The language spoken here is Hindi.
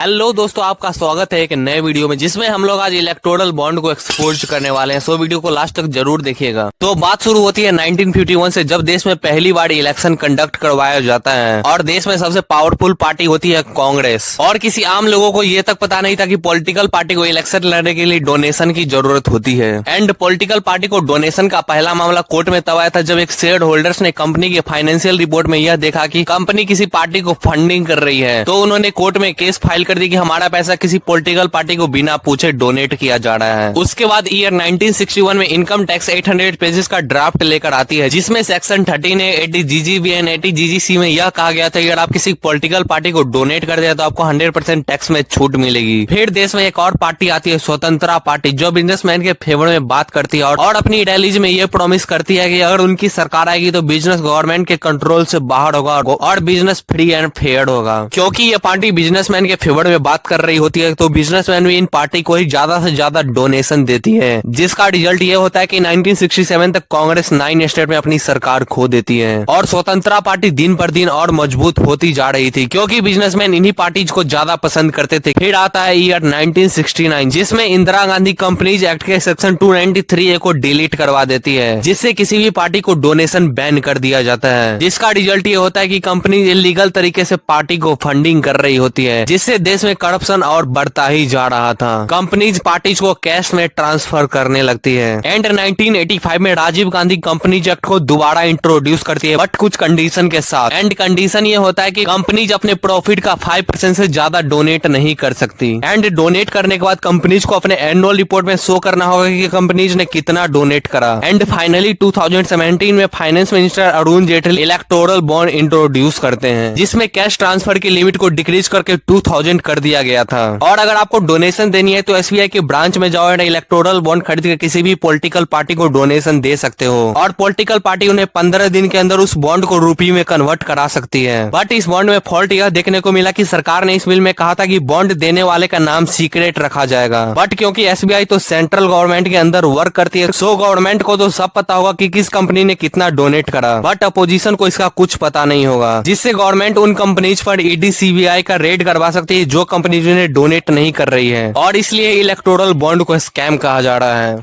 हेलो दोस्तों, आपका स्वागत है एक नए वीडियो में जिसमें हम लोग आज इलेक्टोरल बॉन्ड को एक्सपोज करने वाले हैं। सो वीडियो को लास्ट तक जरूर देखिएगा। तो बात शुरू होती है 1951 से, जब देश में पहली बार इलेक्शन कंडक्ट करवाया जाता है और देश में सबसे पावरफुल पार्टी होती है कांग्रेस। और किसी आम लोगों को ये तक पता नहीं था कि पॉलिटिकल पार्टी को इलेक्शन लड़ने के लिए डोनेशन की जरूरत होती है। एंड पॉलिटिकल पार्टी को डोनेशन का पहला मामला कोर्ट में तब आया था जब एक शेयर होल्डर्स ने कंपनी के फाइनेंशियल रिपोर्ट में यह देखा कि कंपनी किसी पार्टी को फंडिंग कर रही है। तो उन्होंने कोर्ट में केस फाइल कर दी कि हमारा पैसा किसी पॉलिटिकल पार्टी को बिना पूछे डोनेट किया जा रहा है। उसके बाद ईयर 1961 में इनकम टैक्स 800 पेजेस का ड्राफ्ट लेकर आती है, जिसमें section 13A 80 GGB and 80 GGC में यह कहा गया था कि अगर आप किसी पॉलिटिकल पार्टी को डोनेट कर दिया तो आपको 100% टैक्स में छूट मिलेगी। फिर देश में एक और पार्टी आती है, स्वतंत्रता पार्टी, जो बिजनेसमैन के फेवर में बात करती है और अपनी रैलीज में ये प्रॉमिस करती है कि अगर उनकी सरकार आएगी तो बिजनेस गवर्नमेंट के कंट्रोल से बाहर होगा और बिजनेस फ्री एंड फेयर होगा। क्योंकि ये पार्टी बिजनेसमैन के फेवर में बात कर रही होती है तो बिजनेसमैन भी इन पार्टी को ही ज्यादा से ज्यादा डोनेशन देती है, जिसका रिजल्ट ये होता है कि 1967 तक कांग्रेस 9 स्टेट में अपनी सरकार खो देती है और स्वतंत्रता पार्टी दिन पर दिन और मजबूत होती जा रही थी क्योंकि बिजनेसमैन इन्हीं पार्टीज को ज्यादा पसंद करते थे। फिर आता है ईयर 1969, जिसमें इंदिरा गांधी कंपनीज एक्ट के सेक्शन 293A को डिलीट करवा देती है, जिससे किसी भी पार्टी को डोनेशन बैन कर दिया जाता है। जिसका रिजल्ट ये होता है कि कंपनी इलीगल तरीके से पार्टी को फंडिंग कर रही होती है, जिससे देश में करप्शन और बढ़ता ही जा रहा था। कंपनीज पार्टीज को कैश में ट्रांसफर करने लगती है। एंड 1985 में राजीव गांधी कंपनीज एक्ट को दोबारा इंट्रोड्यूस करती है, बट कुछ कंडीशन के साथ। एंड कंडीशन ये होता है कि कंपनीज अपने प्रॉफिट का 5% से ज्यादा डोनेट नहीं कर सकती। एंड डोनेट करने के बाद कंपनीज को अपने एनुअल रिपोर्ट में शो करना होगा कि कंपनीज ने कितना डोनेट करा। एंड फाइनली 2017 में finance minister Arun Jaitley electoral bond introduce करते हैं, जिसमें कैश ट्रांसफर की लिमिट को डिक्रीज करके 2000 कर दिया गया था। और अगर आपको डोनेशन देनी है तो SBI के ब्रांच में जाओ और इलेक्टोरल बॉन्ड खरीद के किसी भी पॉलिटिकल पार्टी को डोनेशन दे सकते हो और पॉलिटिकल पार्टी उन्हें 15 दिन के अंदर उस बॉन्ड को रुपये में कन्वर्ट करा सकती है। बट इस बॉन्ड में फॉल्ट यह देखने को मिला कि सरकार ने इस बिल में कहा था कि बॉन्ड देने वाले का नाम सीक्रेट रखा जाएगा। बट क्योंकि SBI तो सेंट्रल गवर्नमेंट के अंदर वर्क करती है, सो गवर्नमेंट को तो सब पता होगा कि किस कंपनी ने कितना डोनेट करा, बट अपोजिशन को इसका कुछ पता नहीं होगा, जिससे गवर्नमेंट उन कंपनीज पर ED CBI का रेड करवा सकती है जो कंपनी ने डोनेट नहीं कर रही है। और इसलिए इलेक्टोरल बॉन्ड को स्कैम कहा जा रहा है।